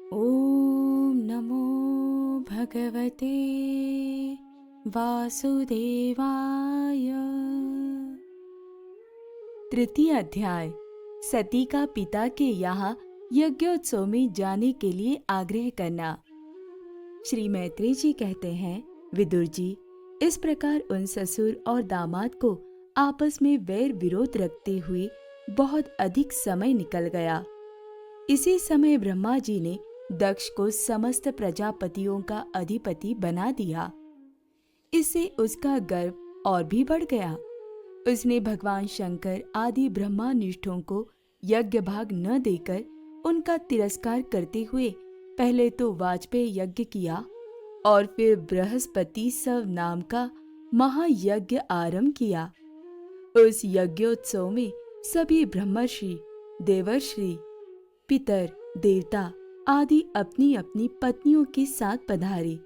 ॐ नमो भगवते वासुदेवाय। तृतीय अध्याय। सती का पिता के यहाँ यज्ञोत्सव में जाने के लिए आग्रह करना। श्री मैत्रेय जी कहते हैं, विदुर जी, इस प्रकार उन ससुर और दामाद को आपस में वैर विरोध रखते हुए बहुत अधिक समय निकल गया। इसी समय ब्रह्मा जी ने दक्ष को समस्त प्रजापतियों का अधिपति बना दिया। इससे उसका गर्व और भी बढ़ गया। उसने भगवान शंकर आदि ब्रह्मानिष्ठों को यज्ञ भाग न देकर उनका तिरस्कार करते हुए पहले तो वाजपेय यज्ञ किया और फिर बृहस्पति सव नाम का महायज्ञ आरंभ किया। उस यज्ञोत्सव में सभी ब्रह्मर्षि, देवर्षि, पितर, देवता आदि अपनी अपनी पत्नियों के साथ पधारे।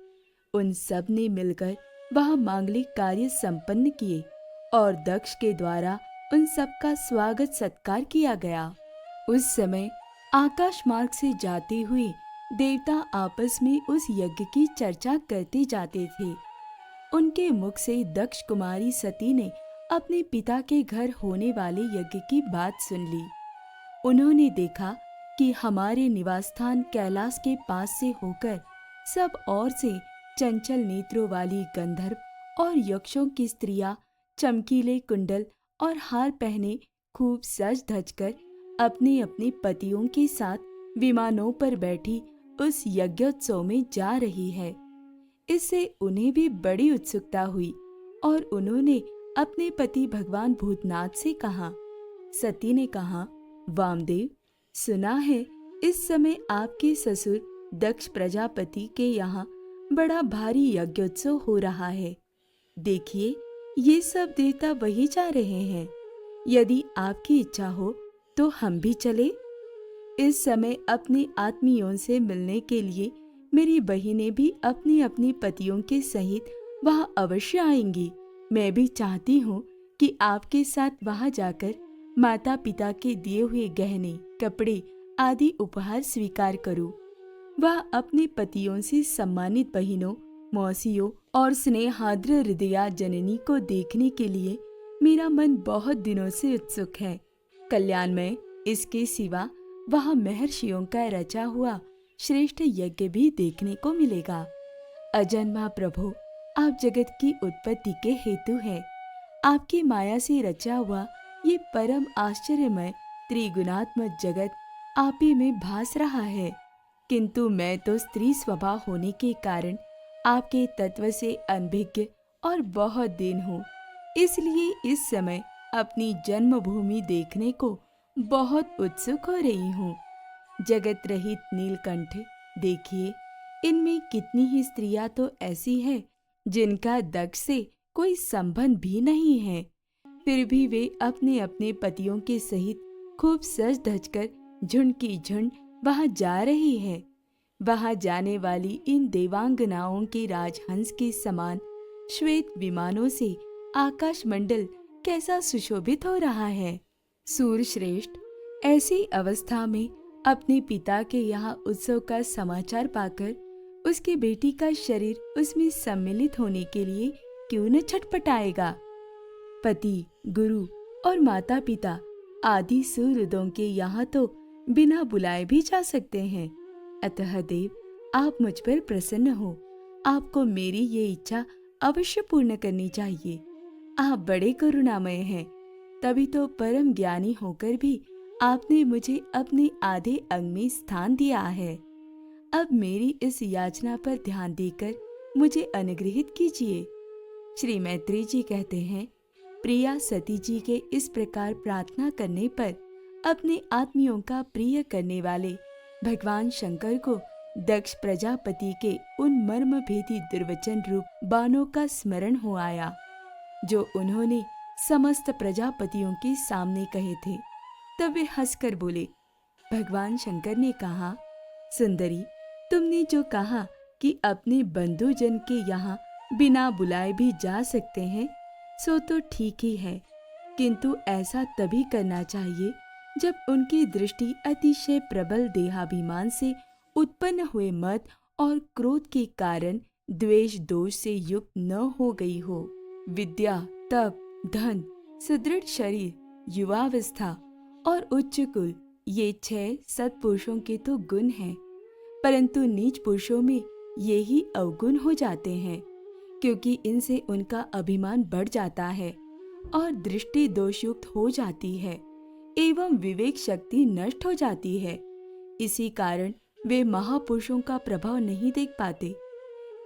उन सब ने मिलकर वह मांगलिक कार्य संपन्न किए और दक्ष के द्वारा उन सब का स्वागत सत्कार किया गया। उस समय आकाश मार्ग से जाते हुए देवता आपस में उस यज्ञ की चर्चा करते जाते थे। उनके मुख से दक्ष कुमारी सती ने अपने पिता के घर होने वाले यज्ञ की बात सुन ली। उन्होंने देखा कि हमारे निवास स्थान कैलाश के पास से होकर सब ओर से चंचल नेत्रों वाली गंधर्व और यक्षों की स्त्रियां चमकीले कुंडल और हार पहने खूब सज धज कर अपने अपने पतियों के साथ विमानों पर बैठी उस यज्ञोत्सव में जा रही है। इससे उन्हें भी बड़ी उत्सुकता हुई और उन्होंने अपने पति भगवान भूतनाथ से कहा। सती ने कहा, वामदेव, सुना है इस समय आपके ससुर दक्ष प्रजापति के यहाँ बड़ा भारी यज्ञोत्सव हो रहा है। देखिए, ये सब देवता वही जा रहे हैं। यदि आपकी इच्छा हो तो हम भी चले। इस समय अपने आत्मीयों से मिलने के लिए मेरी बहिनें भी अपने अपने पतियों के सहित वहां अवश्य आएंगी। मैं भी चाहती हूँ कि आपके साथ वहां जाकर माता पिता के दिए हुए गहने, कपड़े आदि उपहार स्वीकार करूं। वह अपने पतियों से सम्मानित बहिनों, मौसियों और स्नेहाद्र हृदया जननी को देखने के लिए मेरा मन बहुत दिनों से उत्सुक है। कल्याणमय इसके सिवा वहाँ महर्षियों का रचा हुआ श्रेष्ठ यज्ञ भी देखने को मिलेगा। अजन्मा प्रभु, आप जगत की उत्पत्ति के हेतु हैं। आपकी माया से रचा हुआ ये परम आश्चर्यमय त्रिगुणात्मक जगत आप ही में भास रहा है। किंतु मैं तो स्त्री स्वभाव होने के कारण आपके तत्व से अनभिज्ञ और बहुत दीन हूँ। इसलिए इस समय अपनी जन्मभूमि देखने को बहुत उत्सुक हो रही हूँ। जगत रहित नीलकंठ, देखिए, इनमें कितनी ही स्त्रियां तो ऐसी हैं जिनका दक्ष से कोई संबंध भी नहीं है, फिर भी वे अपने अपने पतियों के सहित खूब सज धज कर झुंड की झुंड वहां जा रही है। वहां जाने वाली इन देवांगनाओं के राजहंस के समान श्वेत विमानों से आकाश मंडल कैसा सुशोभित हो रहा है। सूर्य श्रेष्ठ, ऐसी अवस्था में अपने पिता के यहाँ उत्सव का समाचार पाकर उसकी बेटी का शरीर उसमें सम्मिलित होने के लिए क्यों न छटपटाएगा। पति, गुरु और माता पिता आदि सुहृदों के यहाँ तो बिना बुलाए भी जा सकते हैं। अतः देव, आप मुझ पर प्रसन्न हो। आपको मेरी ये इच्छा अवश्य पूर्ण करनी चाहिए। आप बड़े करुणामय हैं, तभी तो परम ज्ञानी होकर भी आपने मुझे अपने आधे अंग में स्थान दिया है। अब मेरी इस याचना पर ध्यान देकर मुझे अनुग्रहित कीजिए। श्री मैत्रेय जी कहते हैं, प्रिया सती जी के इस प्रकार प्रार्थना करने पर अपने आत्मियों का प्रिय करने वाले भगवान शंकर को दक्ष प्रजापति के उन मर्म भेदी दुर्वचन रूप बाणों का स्मरण हो आया, जो उन्होंने समस्त प्रजापतियों के सामने कहे थे। तब वे हंसकर बोले। भगवान शंकर ने कहा, सुंदरी, तुमने जो कहा कि अपने बंधुजन के यहाँ बिना बुलाए भी जा सकते हैं, सो तो ठीक ही है, किंतु ऐसा तभी करना चाहिए जब उनकी दृष्टि अतिशय प्रबल देहाभिमान से उत्पन्न हुए मद और क्रोध के कारण द्वेष दोष से युक्त न हो गई हो। विद्या, तप, धन, सुदृढ़ शरीर, युवावस्था और उच्च कुल, ये 6 सत्पुरुषों के तो गुण हैं, परंतु नीच पुरुषों में ये ही अवगुण हो जाते हैं, क्योंकि इनसे उनका अभिमान बढ़ जाता है और दृष्टि दोषयुक्त हो जाती है एवं विवेक शक्ति नष्ट हो जाती है। इसी कारण वे महापुरुषों का प्रभाव नहीं देख पाते।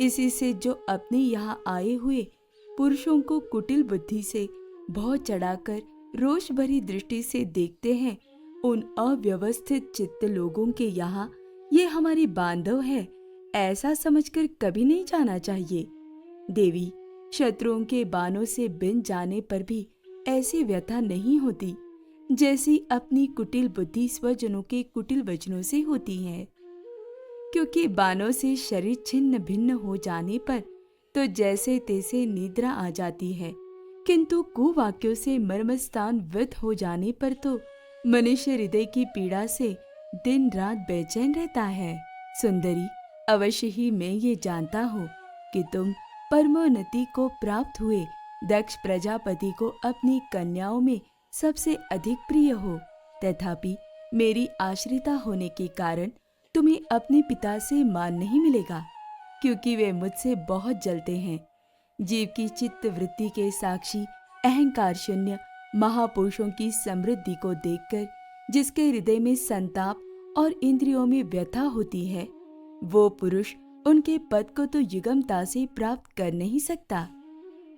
इसी से जो अपने यहाँ आए हुए पुरुषों को कुटिल बुद्धि से बहुत चढ़ाकर रोष भरी दृष्टि से देखते हैं, उन अव्यवस्थित चित्त लोगों के यहाँ ये हमारी बांधव है ऐसा समझकर कभी नहीं जाना चाहिए। देवी, शत्रुओं के बाणों से बिन जाने पर भी ऐसी व्यथा नहीं होती जैसी अपनी कुटिल बुद्धि स्वजनों के कुटिल वचनों से होती है। क्योंकि बाणों से शरीर छिन्न भिन्न हो जाने पर तो जैसे तैसे निद्रा आ जाती है, किंतु कुवाक्यों से मर्मस्थान वृत हो जाने पर तो मनुष्य हृदय की पीड़ा से दिन रात बेचैन रहता है। सुंदरी, अवश्य ही मैं ये जानता हूँ कि तुम परमोन्नति को प्राप्त हुए दक्ष प्रजापति को अपनी कन्याओं में सबसे अधिक प्रिय हो, तथापि मेरी आश्रिता होने के कारण तुम्हें अपने पिता से मान नहीं मिलेगा, क्योंकि वे मुझसे बहुत जलते हैं। जीव की चित्त वृत्ति के साक्षी अहंकार शून्य महापुरुषों की समृद्धि को देखकर जिसके हृदय में संताप और इंद्रियों में व्यथा होती है, वो पुरुष उनके पद को तो युगमता से प्राप्त कर नहीं सकता।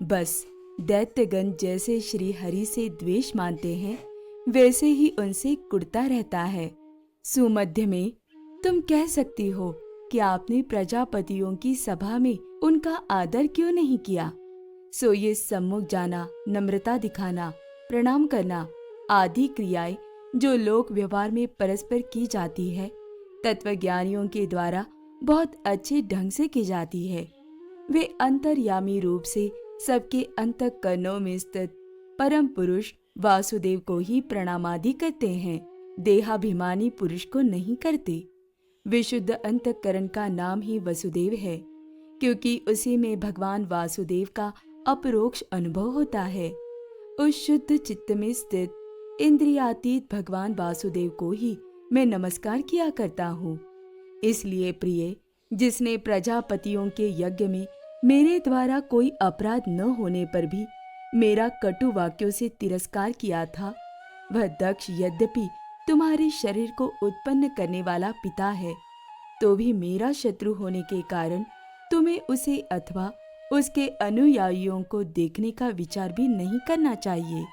बस दैत्यगण जैसे श्री हरि से द्वेष मानते हैं, वैसे ही उनसे कुढ़ता रहता है। सुमध्य में तुम कह सकती हो कि आपने प्रजापतियों की सभा में उनका आदर क्यों नहीं किया। सो ये सम्मुख जाना, नम्रता दिखाना, प्रणाम करना आदि क्रियाएं जो लोक व्यवहार में परस्पर की जाती है, तत्वज्ञानियों के द्वारा बहुत अच्छे ढंग से की जाती है। वे अंतर्यामी रूप से सबके अंतःकरणों में स्थित परम पुरुष वासुदेव को ही प्रणामादि करते हैं, देहाभिमानी पुरुष को नहीं करते। विशुद्ध अंतःकरण का नाम ही वसुदेव है, क्योंकि उसी में भगवान वासुदेव का अपरोक्ष अनुभव होता है। उस शुद्ध चित्त में स्थित इंद्रियातीत भगवान वासुदेव को ही मैं नमस्कार किया करता हूँ। इसलिए प्रिय, जिसने प्रजापतियों के यज्ञ में मेरे द्वारा कोई अपराध न होने पर भी मेरा कटु वाक्यों से तिरस्कार किया था, वह दक्ष यद्यपि तुम्हारे शरीर को उत्पन्न करने वाला पिता है, तो भी मेरा शत्रु होने के कारण तुम्हें उसे अथवा उसके अनुयायियों को देखने का विचार भी नहीं करना चाहिए।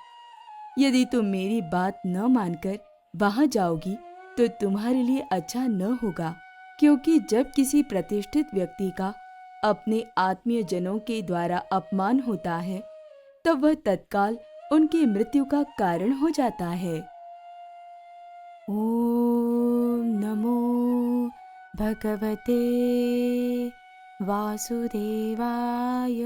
यदि तुम मेरी बात न मानकर वहां जाओगी तो तुम्हारे लिए अच्छा न होगा, क्योंकि जब किसी प्रतिष्ठित व्यक्ति का अपने आत्मीय जनों के द्वारा अपमान होता है, तब वह तत्काल उनकी मृत्यु का कारण हो जाता है। ओम नमो भगवते वासुदेवाय।